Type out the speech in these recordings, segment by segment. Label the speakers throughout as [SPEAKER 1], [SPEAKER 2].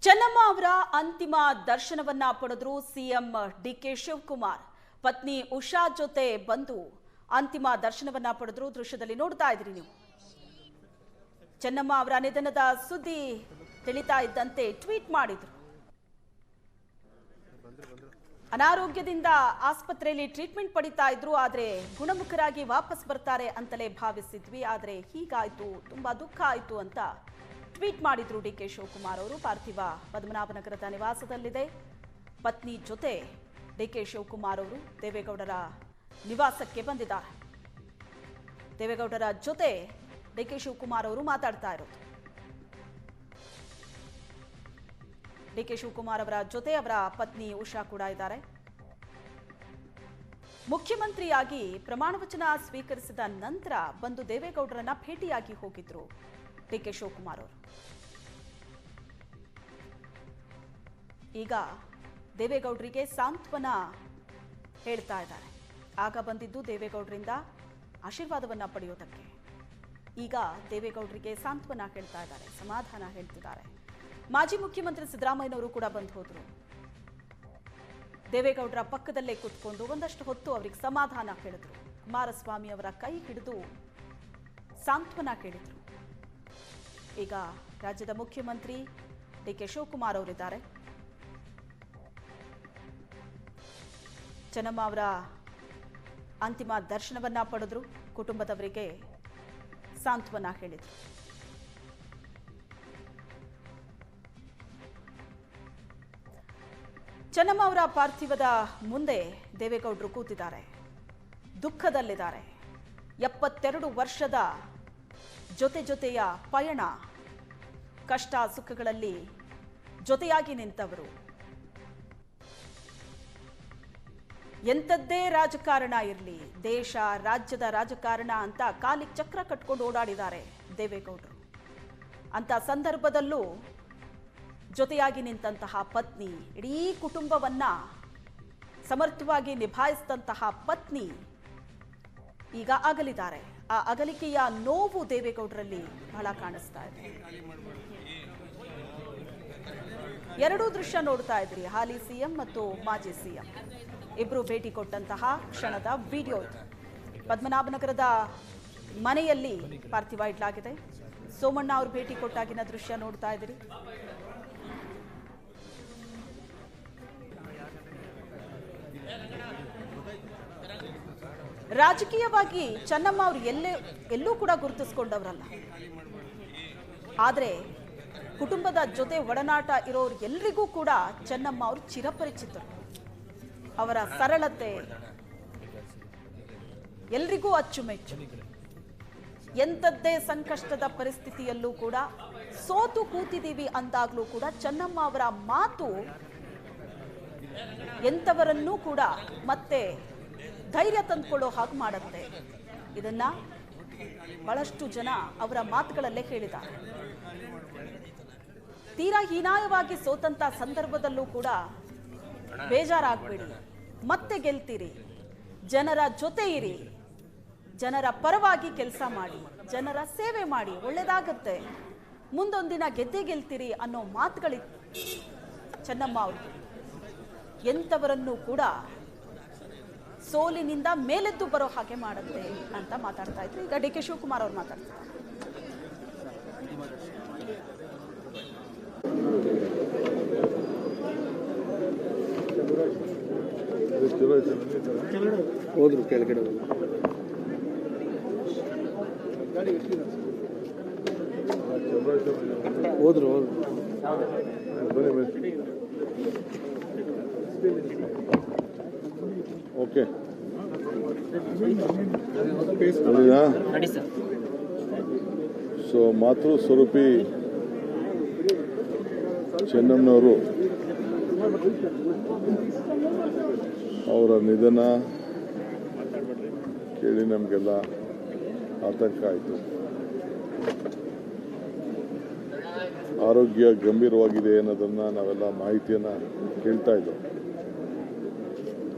[SPEAKER 1] ಚೆನ್ನಮ್ಮ ಅವರ ಅಂತಿಮ ದರ್ಶನವನ್ನ ಪಡೆದ್ರು CM DK Shivakumar. ಪತ್ನಿ ಉಷಾ ಜೊತೆ ಬಂದು ಅಂತಿಮ ದರ್ಶನವನ್ನ ಪಡೆದ್ರು. ದೃಶ್ಯದಲ್ಲಿ ನೋಡ್ತಾ ಇದ್ರಿ ನೀವು. ಚೆನ್ನಮ್ಮ ಅವರ ನಿಧನದ ಸುದ್ದಿ ತಿಳಿತಾ ಇದ್ದಂತೆ ಟ್ವೀಟ್ ಮಾಡಿದ್ರು. ಅನಾರೋಗ್ಯದಿಂದ ಆಸ್ಪತ್ರೆಯಲ್ಲಿ ಟ್ರೀಟ್ಮೆಂಟ್ ಪಡಿತಾ ಇದ್ರು, ಆದ್ರೆ ಗುಣಮುಖರಾಗಿ ವಾಪಸ್ ಬರ್ತಾರೆ ಅಂತಲೇ ಭಾವಿಸಿದ್ವಿ, ಆದ್ರೆ ಹೀಗಾಯ್ತು, ತುಂಬಾ ದುಃಖ ಆಯ್ತು ಅಂತ ಟ್ವೀಟ್ ಮಾಡಿದ್ರು ಡಿಕೆ ಶಿವಕುಮಾರ್ ಅವರು. ಪಾರ್ಥಿವ ಪದ್ಮನಾಭನಗರದ ನಿವಾಸದಲ್ಲಿದೆ. ಪತ್ನಿ ಜೊತೆ ಡಿಕೆ ಶಿವಕುಮಾರ್ ಅವರು ದೇವೇಗೌಡರ ನಿವಾಸಕ್ಕೆ ಬಂದಿದ್ದಾರೆ. ದೇವೇಗೌಡರ ಜೊತೆ ಡಿಕೆ ಶಿವಕುಮಾರ್ ಅವರು ಮಾತಾಡ್ತಾ ಇರೋದು. ಡಿಕೆ ಶಿವಕುಮಾರ್ ಅವರ ಜೊತೆ ಅವರ ಪತ್ನಿ ಉಷಾ ಕೂಡ ಇದ್ದಾರೆ. ಮುಖ್ಯಮಂತ್ರಿಯಾಗಿ ಪ್ರಮಾಣ ವಚನ ಸ್ವೀಕರಿಸಿದ ನಂತರ ಬಂದು ದೇವೇಗೌಡರನ್ನ ಭೇಟಿಯಾಗಿ ಹೋಗಿದ್ರು ಡಿಕೆ ಶಿವಕುಮಾರ್ ಅವರು. ಈಗ ದೇವೇಗೌಡರಿಗೆ ಸಾಂತ್ವನ ಹೇಳ್ತಾ ಇದ್ದಾರೆ. ಆಗ ಬಂದಿದ್ದು ದೇವೇಗೌಡರಿಂದ ಆಶೀರ್ವಾದವನ್ನ ಪಡೆಯೋದಕ್ಕೆ. ಈಗ ದೇವೇಗೌಡರಿಗೆ ಸಾಂತ್ವನ ಹೇಳ್ತಾ ಇದ್ದಾರೆ, ಸಮಾಧಾನ ಹೇಳ್ತಿದ್ದಾರೆ. ಮಾಜಿ ಮುಖ್ಯಮಂತ್ರಿ ಸಿದ್ದರಾಮಯ್ಯನವರು ಕೂಡ ಬಂದು ಹೋದ್ರು. ದೇವೇಗೌಡರ ಪಕ್ಕದಲ್ಲೇ ಕೂತ್ಕೊಂಡು ಒಂದಷ್ಟು ಹೊತ್ತು ಅವರಿಗೆ ಸಮಾಧಾನ ಹೇಳಿದ್ರು. ಕುಮಾರಸ್ವಾಮಿ ಅವರ ಕೈ ಹಿಡಿದು ಸಾಂತ್ವನ ಕೇಳಿದ್ರು. ಈಗ ರಾಜ್ಯದ ಮುಖ್ಯಮಂತ್ರಿ ಡಿಕೆ ಶಿವಕುಮಾರ್ ಅವರಿದ್ದಾರೆ. ಚೆನ್ನಮ್ಮ ಅವರ ಅಂತಿಮ ದರ್ಶನವನ್ನ ಪಡೆದ್ರು. ಕುಟುಂಬದವರಿಗೆ ಸಾಂತ್ವನ ಹೇಳಿದ್ರು. ಚೆನ್ನಮ್ಮ ಅವರ ಪಾರ್ಥಿವದ ಮುಂದೆ ದೇವೇಗೌಡರು ಕೂತಿದ್ದಾರೆ, ದುಃಖದಲ್ಲಿದ್ದಾರೆ. 72 ವರ್ಷದ ಜೊತೆಯ ಪಯಣ, ಕಷ್ಟ ಸುಖಗಳಲ್ಲಿ ಜೊತೆಯಾಗಿ ನಿಂತವರು. ಎಂಥದ್ದೇ ರಾಜಕಾರಣ ಇರಲಿ, ದೇಶ ರಾಜ್ಯದ ರಾಜಕಾರಣ ಅಂತ ಕಾಲಿಗೆ ಚಕ್ರ ಕಟ್ಕೊಂಡು ಓಡಾಡಿದ್ದಾರೆ ದೇವೇಗೌಡರು. ಅಂತ ಸಂದರ್ಭದಲ್ಲೂ ಜೊತೆಯಾಗಿ ನಿಂತಹ ಪತ್ನಿ, ಇಡೀ ಕುಟುಂಬವನ್ನ ಸಮರ್ಥವಾಗಿ ನಿಭಾಯಿಸಿದಂತಹ ಪತ್ನಿ ಈಗ ಅಗಲಿದ್ದಾರೆ. ಆ ಅಗಲಿಕೆಯ ನೋವು ದೇವೇಗೌಡರಲ್ಲಿ ಬಹಳ ಕಾಣಿಸ್ತಾ ಇದೆ. ಎರಡೂ ದೃಶ್ಯ ನೋಡ್ತಾ ಇದ್ರಿ. ಹಾಲಿ ಸಿಎಂ ಮತ್ತು ಮಾಜಿ ಸಿಎಂ ಇಬ್ರು ಭೇಟಿ ಕೊಟ್ಟಂತಹ ಕ್ಷಣದ ವಿಡಿಯೋ ಇದು. ಪದ್ಮನಾಭನಗರದ ಮನೆಯಲ್ಲಿ ಪಾರ್ಥಿವ ಇಡಲಾಗಿದೆ. ಸೋಮಣ್ಣ ಅವರು ಭೇಟಿ ಕೊಟ್ಟಾಗಿನ ದೃಶ್ಯ ನೋಡ್ತಾ ಇದ್ರಿ. ರಾಜಕೀಯವಾಗಿ ಚೆನ್ನಮ್ಮ ಅವರು ಎಲ್ಲೂ ಕೂಡ ಗುರುತಿಸಿಕೊಂಡವರಲ್ಲ, ಆದ್ರೆ ಕುಟುಂಬದ ಜೊತೆ ಒಡನಾಟ ಇರೋರು ಎಲ್ರಿಗೂ ಕೂಡ ಚೆನ್ನಮ್ಮ ಅವರು ಚಿರಪರಿಚಿತರು. ಅವರ ಸರಳತೆ ಎಲ್ರಿಗೂ ಅಚ್ಚುಮೆಚ್ಚು. ಎಂಥದ್ದೇ ಸಂಕಷ್ಟದ ಪರಿಸ್ಥಿತಿಯಲ್ಲೂ ಕೂಡ, ಸೋತು ಕೂತಿದ್ದೀವಿ ಅಂದಾಗ್ಲೂ ಕೂಡ ಚೆನ್ನಮ್ಮ ಅವರ ಮಾತು ಎಂಥವರನ್ನೂ ಕೂಡ ಮತ್ತೆ ಧೈರ್ಯ ತಂದುಕೊಳ್ಳೋ ಹಾಗೆ ಮಾಡುತ್ತೆ. ಇದನ್ನ ಬಹಳಷ್ಟು ಜನ ಅವರ ಮಾತುಗಳಲ್ಲೇ ಹೇಳಿದ್ದಾರೆ. ತೀರಾ ಹೀನಾಯವಾಗಿ ಸೋತಂತ ಸಂದರ್ಭದಲ್ಲೂ ಕೂಡ ಬೇಜಾರಾಗಬೇಡಿ, ಮತ್ತೆ ಗೆಲ್ತೀರಿ, ಜನರ ಜೊತೆ ಇರಿ, ಜನರ ಪರವಾಗಿ ಕೆಲಸ ಮಾಡಿ, ಜನರ ಸೇವೆ ಮಾಡಿ, ಒಳ್ಳೇದಾಗತ್ತೆ, ಮುಂದೊಂದಿನ ಗೆದ್ದೇ ಗೆಲ್ತೀರಿ ಅನ್ನೋ ಮಾತುಗಳಿತ್ತು ಚೆನ್ನಮ್ಮ ಅವ್ರಿಗೆ. ಎಂಥವರನ್ನು ಕೂಡ ಸೋಲಿನಿಂದ ಮೇಲೆದ್ದು ಬರೋ ಹಾಗೆ ಮಾಡುತ್ತೆ ಅಂತ ಮಾತಾಡ್ತಾ ಇದ್ರು. ಈಗ ಡಿಕೆ ಶಿವಕುಮಾರ್ ಅವರು ಮಾತಾಡ್ತಾರೆ.
[SPEAKER 2] ಹೋದ್ರು ಕೆಳಗಡೆ ಹೋದ್ರು
[SPEAKER 3] ಓಕೆ. ಸೊ ಮಾತೃ ಸ್ವರೂಪಿ ಚೆನ್ನಮ್ಮನವರು ಅವರ ನಿಧನ ಕೇಳಿ ನಮಗೆಲ್ಲ ಆತಂಕ ಆಯಿತು. ಆರೋಗ್ಯ ಗಂಭೀರವಾಗಿದೆ ಅನ್ನೋದನ್ನು ನಾವೆಲ್ಲ ಮಾಹಿತಿಯನ್ನು ಕೇಳ್ತಾ ಇದ್ದೆವು.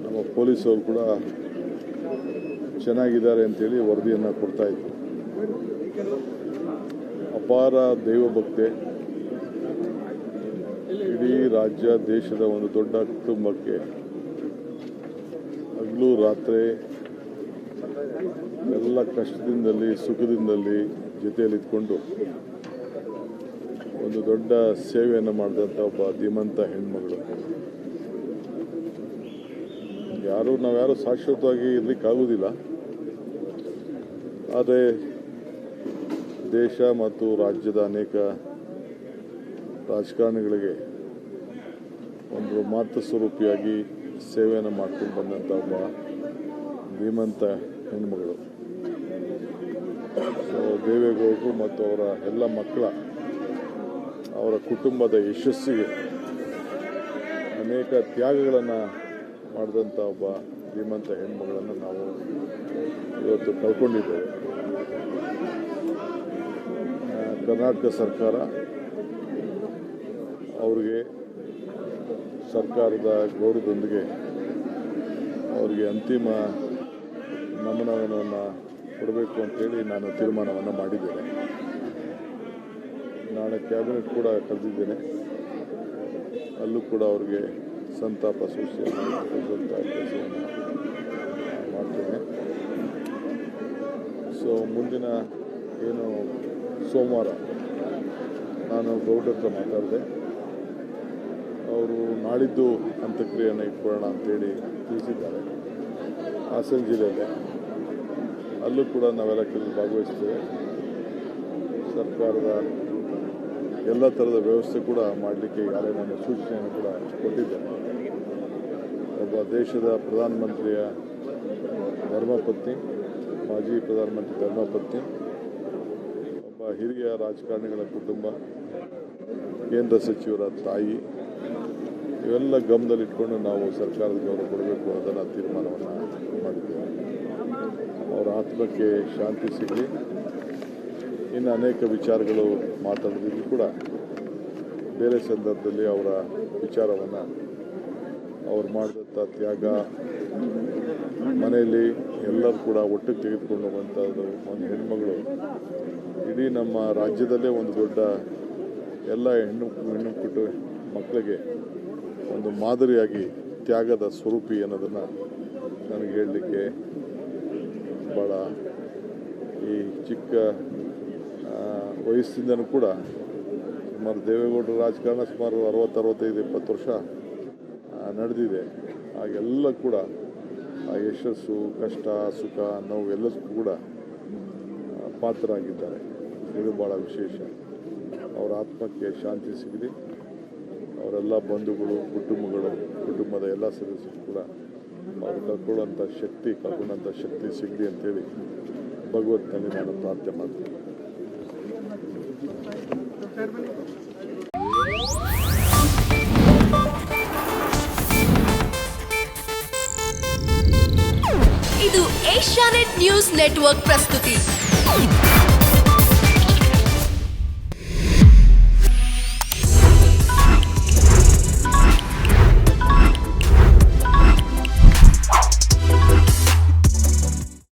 [SPEAKER 3] ನಮ್ಮ ಪೊಲೀಸವರು ಕೂಡ ಚೆನ್ನಾಗಿದ್ದಾರೆ ಅಂತೇಳಿ ವರದಿಯನ್ನು ಕೊಡ್ತಾ ಇದ್ರು. ಅಪಾರ ದೈವಭಕ್ತೆ, ರಾಜ್ಯ ದೇಶದ ಒಂದು ದೊಡ್ಡ ಕುಟುಂಬಕ್ಕೆ ಹಗಲು ರಾತ್ರಿ ಎಲ್ಲ ಕಷ್ಟದಿಂದಲೇ ಸುಖದಿಂದಲೇ ಜೊತೆಯಲ್ಲಿ ಇದ್ಕೊಂಡು ಒಂದು ದೊಡ್ಡ ಸೇವೆಯನ್ನು ಮಾಡಿದಂಥ ಒಬ್ಬ ಧೀಮಂತ ಹೆಣ್ಮಗಳು. ನಾವ್ಯಾರು ಶಾಶ್ವತವಾಗಿ ಇರಲಿಕ್ಕಾಗುವುದಿಲ್ಲ. ಆದರೆ ದೇಶ ಮತ್ತು ರಾಜ್ಯದ ಅನೇಕ ರಾಜಕಾರಣಿಗಳಿಗೆ ಒಂದು ಮಾತೃ ಸ್ವರೂಪಿಯಾಗಿ ಸೇವೆಯನ್ನು ಮಾಡ್ಕೊಂಡು ಬಂದಂಥ ಒಬ್ಬ ಧೀಮಂತ ಹೆಣ್ಮಗಳು. ದೇವೇಗೌಡರು ಮತ್ತು ಅವರ ಎಲ್ಲ ಮಕ್ಕಳ ಅವರ ಕುಟುಂಬದ ಯಶಸ್ಸಿಗೆ ಅನೇಕ ತ್ಯಾಗಗಳನ್ನು ಮಾಡಿದಂಥ ಒಬ್ಬ ಧೀಮಂತ ಹೆಣ್ಮಗಳನ್ನು ನಾವು ಇವತ್ತು ಕಳ್ಕೊಂಡಿದ್ದೇವೆ. ಕರ್ನಾಟಕ ಸರ್ಕಾರ ಅವರಿಗೆ ಸರ್ಕಾರದ ಗೌರವದೊಂದಿಗೆ ಅವರಿಗೆ ಅಂತಿಮ ನಮನವನ್ನು ಕೊಡಬೇಕು ಅಂತೇಳಿ ನಾನು ತೀರ್ಮಾನವನ್ನು ಮಾಡಿದ್ದೇನೆ. ನಾಳೆ ಕ್ಯಾಬಿನೆಟ್ ಕೂಡ ಕರೆದಿದ್ದೇನೆ. ಅಲ್ಲೂ ಕೂಡ ಅವರಿಗೆ ಸಂತಾಪ ಸೂಚಿಯನ್ನು ಕೊಡುವಂಥ ಕೆಲಸವನ್ನು ಮಾಡ್ತೇನೆ. ಮುಂದಿನ ಏನು ಸೋಮವಾರ ನಾನು ಗೌಡ್ರ ಹತ್ರ ಮಾತಾಡಿದೆ. ಅವರು ನಾಳಿದ್ದು ಅಂತ್ಯಕ್ರಿಯೆಯನ್ನು ಇಟ್ಕೊಳ್ಳೋಣ ಅಂತೇಳಿ ತಿಳಿಸಿದ್ದಾರೆ. ಹಾಸನ ಜಿಲ್ಲೆಯಲ್ಲೇ ಅಲ್ಲೂ ಕೂಡ ನಾವೆಲ್ಲ ಕೆಲವು ಭಾಗವಹಿಸ್ತೇವೆ. ಸರ್ಕಾರದ ಎಲ್ಲ ಥರದ ವ್ಯವಸ್ಥೆ ಕೂಡ ಮಾಡಲಿಕ್ಕೆ ಈಗಾಗಲೇ ನಾನು ಸೂಚನೆಯನ್ನು ಕೂಡ ಕೊಟ್ಟಿದ್ದೇನೆ. ಒಬ್ಬ ದೇಶದ ಪ್ರಧಾನಮಂತ್ರಿಯ ಧರ್ಮಪತ್ನಿ, ಮಾಜಿ ಪ್ರಧಾನಮಂತ್ರಿ ಧರ್ಮಪತ್ನಿ, ಒಬ್ಬ ಹಿರಿಯ ರಾಜಕಾರಣಿಗಳ ಕುಟುಂಬ, ಕೇಂದ್ರ ಸಚಿವರ ತಾಯಿ, ಇವೆಲ್ಲ ಗಮನದಲ್ಲಿಟ್ಕೊಂಡು ನಾವು ಸರ್ಕಾರದ ಗೌರವ ಕೊಡಬೇಕು ಅನ್ನೋದನ್ನು ತೀರ್ಮಾನವನ್ನು ಮಾಡಿದ್ದೇವೆ. ಅವರ ಆತ್ಮಕ್ಕೆ ಶಾಂತಿ ಸಿಗಲಿ. ಇನ್ನು ಅನೇಕ ವಿಚಾರಗಳು ಮಾತಾಡೋದಿದ್ರು ಕೂಡ ಬೇರೆ ಸಂದರ್ಭದಲ್ಲಿ ಅವರ ವಿಚಾರವನ್ನು ಅವ್ರು ಮಾಡಿದಂಥ ತ್ಯಾಗ, ಮನೆಯಲ್ಲಿ ಎಲ್ಲರೂ ಕೂಡ ಒಟ್ಟಿಗೆ ತೆಗೆದುಕೊಂಡು ಹೋಗುವಂಥದ್ದು ಒಂದು ಹೆಣ್ಮಗಳು ಇಡೀ ನಮ್ಮ ರಾಜ್ಯದಲ್ಲೇ ಒಂದು ದೊಡ್ಡ ಎಲ್ಲ ಹೆಣ್ಣು ಮಕ್ಕಳಿಗೆ ಒಂದು ಮಾದರಿಯಾಗಿ ತ್ಯಾಗದ ಸ್ವರೂಪಿ ಅನ್ನೋದನ್ನು ನನಗೆ ಹೇಳಲಿಕ್ಕೆ ಭಾಳ ಈ ಚಿಕ್ಕ ವಯಸ್ಸಿಂದನೂ ಕೂಡ ಸುಮಾರು ದೇವೇಗೌಡರ ರಾಜಕಾರಣ ಸುಮಾರು 60-65-20 ವರ್ಷ ನಡೆದಿದೆ. ಹಾಗೆಲ್ಲ ಕೂಡ ಆ ಯಶಸ್ಸು, ಕಷ್ಟ, ಸುಖ, ನೋವು ಎಲ್ಲದಕ್ಕೂ ಕೂಡ ಪಾತ್ರರಾಗಿದ್ದಾರೆ. ಇದು ಭಾಳ ವಿಶೇಷ. ಅವರ ಆತ್ಮಕ್ಕೆ ಶಾಂತಿ ಸಿಗಲಿ. ಅವರೆಲ್ಲ ಬಂಧುಗಳು, ಕುಟುಂಬದ ಎಲ್ಲ ಸದಸ್ಯರು ಕೂಡ ಅವರು ಕಳ್ಕೊಳ್ಳೋಂಥ ಶಕ್ತಿ ಸಿಗಲಿ ಅಂತೇಳಿ ಭಗವಂತನಲ್ಲಿ ನಾನು ಪ್ರಾರ್ಥನೆ ಮಾಡ್ತೀನಿ.
[SPEAKER 4] ಇದು ಏಷ್ಯಾನೆಟ್ ನ್ಯೂಸ್ ನೆಟ್ವರ್ಕ್ ಪ್ರಸ್ತುತಿ.